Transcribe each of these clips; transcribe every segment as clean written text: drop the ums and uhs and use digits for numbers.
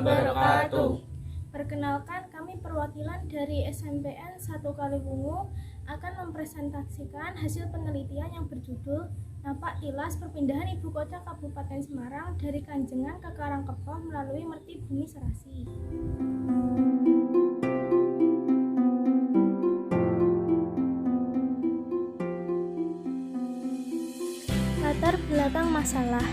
wabarakatuh. Perkenalkan, kami perwakilan dari SMPN 1 Kaliwungu akan mempresentasikan hasil penelitian yang berjudul Napak Tilas Perpindahan Ibu Kota Kabupaten Semarang dari Kanjengan ke Karangkepoh melalui Merti Bumi Serasi. Latar belakang masalah.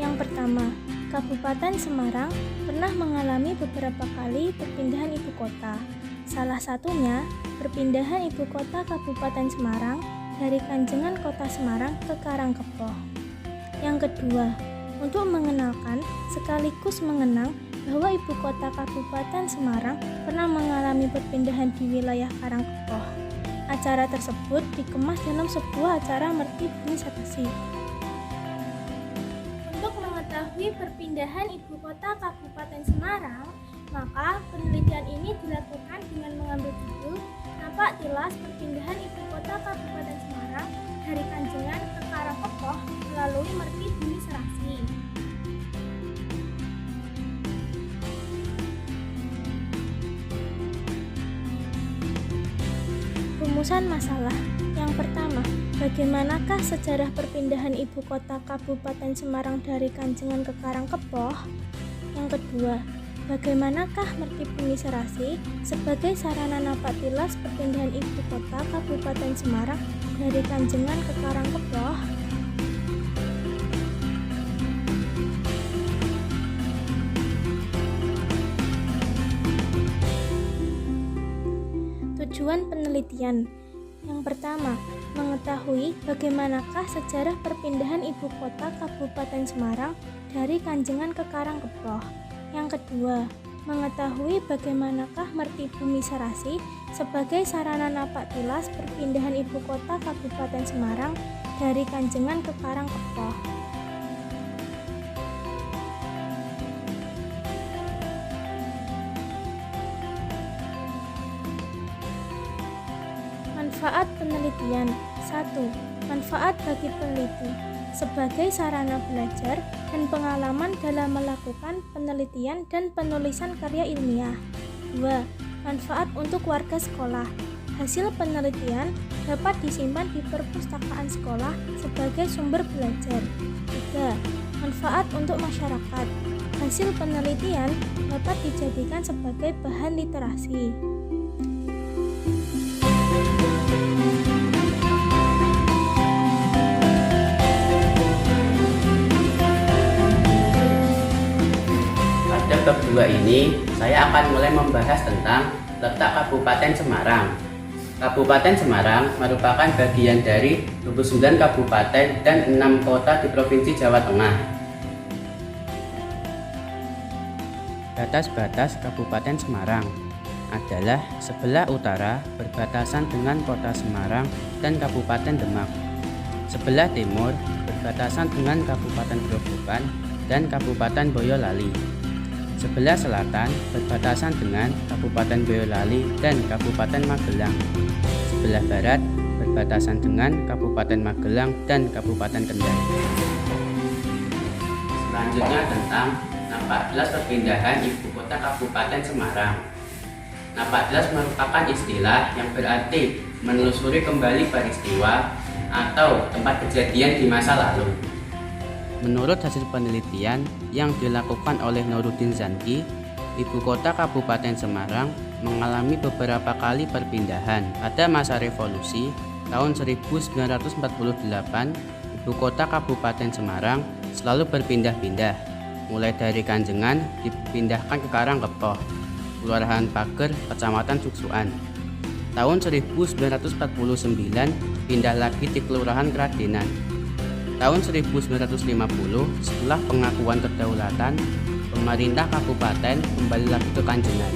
Yang pertama, Kabupaten Semarang pernah mengalami beberapa kali perpindahan ibu kota. Salah satunya, perpindahan ibu kota Kabupaten Semarang dari Kanjengan Kota Semarang ke Karangkepoh. Yang kedua, untuk mengenalkan sekaligus mengenang bahwa ibu kota Kabupaten Semarang pernah mengalami perpindahan di wilayah Karangkepoh. Acara tersebut dikemas dalam sebuah acara Merti Bumi Serasi. Mengetahui perpindahan ibu kota Kabupaten Semarang, maka penelitian ini dilakukan dengan mengambil judul Napak Tilas Perpindahan Ibu Kota Kabupaten Semarang dari Kanjengan ke Karangkepoh melalui Merti Bumi Serasi. Rumusan masalah. Yang pertama, bagaimanakah sejarah perpindahan ibu kota Kabupaten Semarang dari Kanjengan ke Karangkepoh? Yang kedua, bagaimanakah Merti Bumi Serasi sebagai sarana napak tilas perpindahan ibu kota Kabupaten Semarang dari Kanjengan ke Karangkepoh? Tujuan penelitian. Yang pertama, mengetahui bagaimanakah sejarah perpindahan ibu kota Kabupaten Semarang dari Kanjengan ke Karangkepoh. Yang kedua, mengetahui bagaimanakah Merti Bumi Serasi sebagai sarana napak tilas perpindahan ibu kota Kabupaten Semarang dari Kanjengan ke Karangkepoh. Manfaat penelitian. 1. Manfaat bagi peneliti sebagai sarana belajar dan pengalaman dalam melakukan penelitian dan penulisan karya ilmiah. 2. Manfaat untuk warga sekolah. Hasil penelitian dapat disimpan di perpustakaan sekolah sebagai sumber belajar. 3. Manfaat untuk masyarakat. Hasil penelitian dapat dijadikan sebagai bahan literasi. Bab 2 ini, saya akan mulai membahas tentang letak Kabupaten Semarang. Kabupaten Semarang merupakan bagian dari 29 kabupaten dan 6 kota di Provinsi Jawa Tengah. Batas-batas Kabupaten Semarang adalah sebelah utara berbatasan dengan Kota Semarang dan Kabupaten Demak. Sebelah timur berbatasan dengan Kabupaten Grobogan dan Kabupaten Boyolali. Sebelah selatan berbatasan dengan Kabupaten Boyolali dan Kabupaten Magelang. Sebelah barat berbatasan dengan Kabupaten Magelang dan Kabupaten Kendal. Selanjutnya tentang napak tilas perpindahan ibu kota Kabupaten Semarang. Napak tilas merupakan istilah yang berarti menelusuri kembali peristiwa atau tempat kejadian di masa lalu. Menurut hasil penelitian yang dilakukan oleh Nuruddin Zanki, ibu kota Kabupaten Semarang mengalami beberapa kali perpindahan. Pada masa revolusi tahun 1948, ibu kota Kabupaten Semarang selalu berpindah-pindah. Mulai dari Kanjengan dipindahkan ke Karangkepoh, Kelurahan Pager, Kecamatan Suksuan. Tahun 1949 pindah lagi di Kelurahan Kradenan. Tahun 1950, setelah pengakuan kedaulatan, pemerintah kabupaten kembali lagi ke Kanjengan.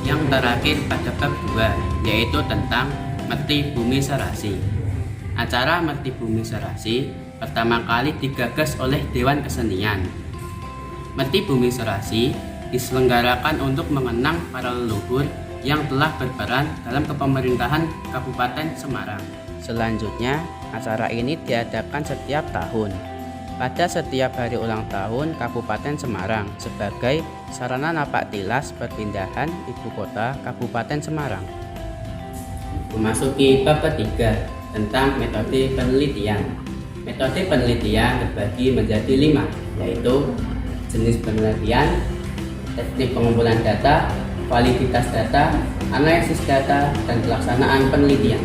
Yang terakhir pada bab 2, yaitu tentang Merti Bumi Serasi. Acara Merti Bumi Serasi pertama kali digagas oleh Dewan Kesenian. Merti Bumi Serasi diselenggarakan untuk mengenang para leluhur yang telah berperan dalam kepemerintahan Kabupaten Semarang. Selanjutnya, acara ini diadakan setiap tahun. pada setiap hari ulang tahun Kabupaten Semarang sebagai sarana napak tilas perpindahan ibu kota Kabupaten Semarang. Memasuki bab ketiga tentang metode penelitian. Metode penelitian terbagi menjadi 5, yaitu jenis penelitian, teknik pengumpulan data, validitas data, analisis data, dan pelaksanaan penelitian.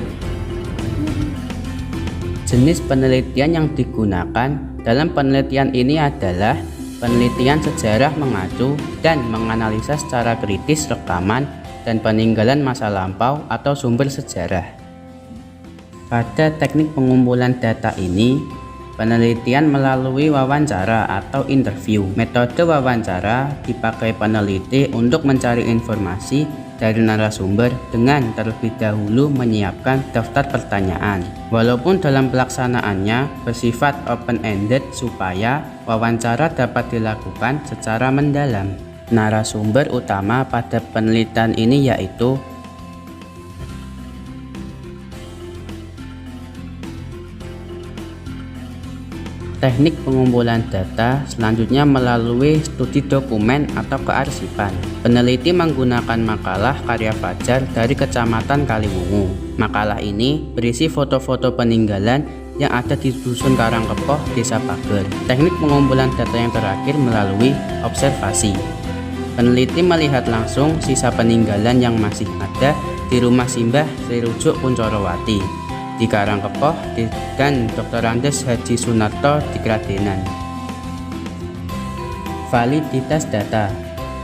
Jenis penelitian yang digunakan dalam penelitian ini adalah penelitian sejarah mengacu dan menganalisa secara kritis rekaman dan peninggalan masa lampau atau sumber sejarah. Pada teknik pengumpulan data ini, penelitian melalui wawancara atau interview. Metode wawancara dipakai peneliti untuk mencari informasi dari narasumber dengan terlebih dahulu menyiapkan daftar pertanyaan. Walaupun dalam pelaksanaannya bersifat open-ended supaya wawancara dapat dilakukan secara mendalam. Narasumber utama pada penelitian ini yaitu teknik pengumpulan data, selanjutnya melalui studi dokumen atau kearsipan. Peneliti menggunakan makalah karya Fajar dari Kecamatan Kaliwungu. Makalah ini berisi foto-foto peninggalan yang ada di Dusun Karangkepoh, Desa Pager. Teknik pengumpulan data yang terakhir melalui observasi. Peneliti melihat langsung sisa peninggalan yang masih ada di rumah Simbah Sri Rujuk Kuncorowati di Karangkepoh dan Dr. Andes Haji Sunarto di Kradenan. Validitas data.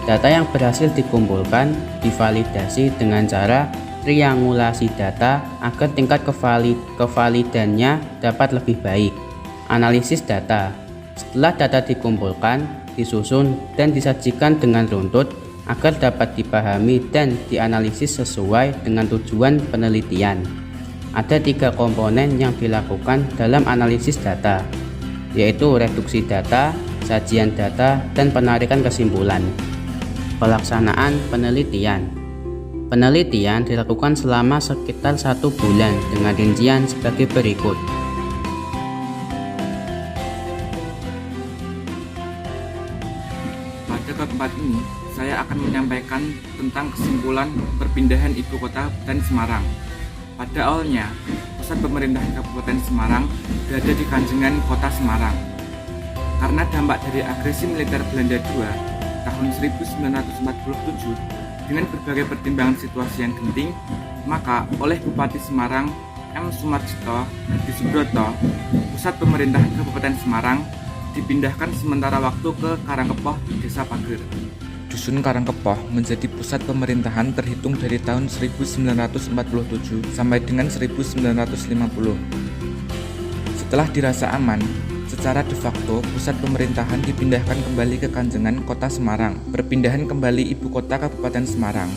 Data yang berhasil dikumpulkan divalidasi dengan cara triangulasi data agar tingkat kevalidannya dapat lebih baik. Analisis data. Setelah data dikumpulkan, disusun dan disajikan dengan runtut agar dapat dipahami dan dianalisis sesuai dengan tujuan penelitian. Ada 3 komponen yang dilakukan dalam analisis data, yaitu reduksi data, sajian data, dan penarikan kesimpulan. Pelaksanaan penelitian. Penelitian dilakukan selama sekitar 1 bulan dengan rincian sebagai berikut. Pada bab 4 ini, saya akan menyampaikan tentang kesimpulan perpindahan ibu kota Kabupaten Semarang. Pada awalnya, pusat pemerintahan Kabupaten Semarang berada di Kanjengan Kota Semarang. Karena dampak dari agresi militer Belanda II tahun 1947 dengan berbagai pertimbangan situasi yang genting, maka oleh Bupati Semarang M. Sumarjito Hadi Subroto, pusat pemerintahan Kabupaten Semarang dipindahkan sementara waktu ke Karangkepoh, Desa Pager. Dusun Karangkepoh menjadi pusat pemerintahan terhitung dari tahun 1947 sampai dengan 1950. Setelah dirasa aman, secara de facto pusat pemerintahan dipindahkan kembali ke Kanjengan Kota Semarang. Perpindahan kembali ibu kota Kabupaten Semarang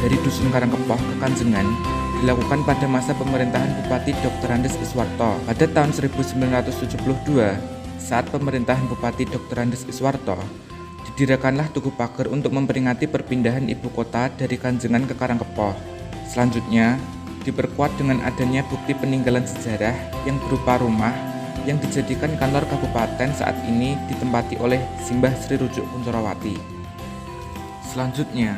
dari Dusun Karangkepoh ke Kanjengan dilakukan pada masa pemerintahan Bupati Dr. Andes Iswarto. Pada tahun 1972, saat pemerintahan Bupati Dr. Andes Iswarto, didirikanlah Tugu Pager untuk memperingati perpindahan ibu kota dari Kanjengan ke Karangkepoh. Selanjutnya, diperkuat dengan adanya bukti peninggalan sejarah yang berupa rumah yang dijadikan kantor kabupaten saat ini ditempati oleh Simbah Sri Rujuk Kuncorowati. Selanjutnya,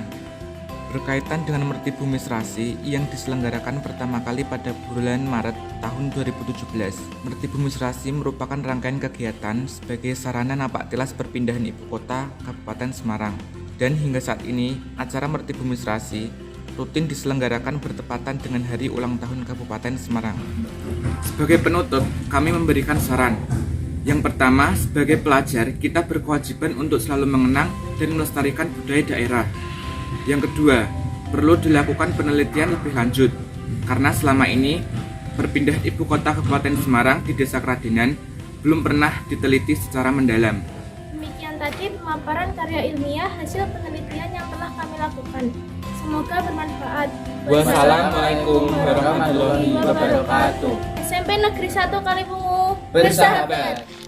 berkaitan dengan Mertibumisrasi yang diselenggarakan pertama kali pada bulan Maret tahun 2017. Mertibumisrasi merupakan rangkaian kegiatan sebagai sarana napak tilas perpindahan ibu kota Kabupaten Semarang. Dan hingga saat ini, acara Mertibumisrasi rutin diselenggarakan bertepatan dengan hari ulang tahun Kabupaten Semarang. Sebagai penutup, kami memberikan saran. Yang pertama, sebagai pelajar, kita berkewajiban untuk selalu mengenang dan melestarikan budaya daerah. Yang kedua, perlu dilakukan penelitian lebih lanjut, karena selama ini perpindahan ibu kota Kabupaten Semarang di Desa Kradenan belum pernah diteliti secara mendalam. Demikian tadi pemaparan karya ilmiah hasil penelitian yang telah kami lakukan. Semoga bermanfaat. Wassalamualaikum warahmatullahi wabarakatuh. SMP Negeri 1 Kaliwungu Bersahabat.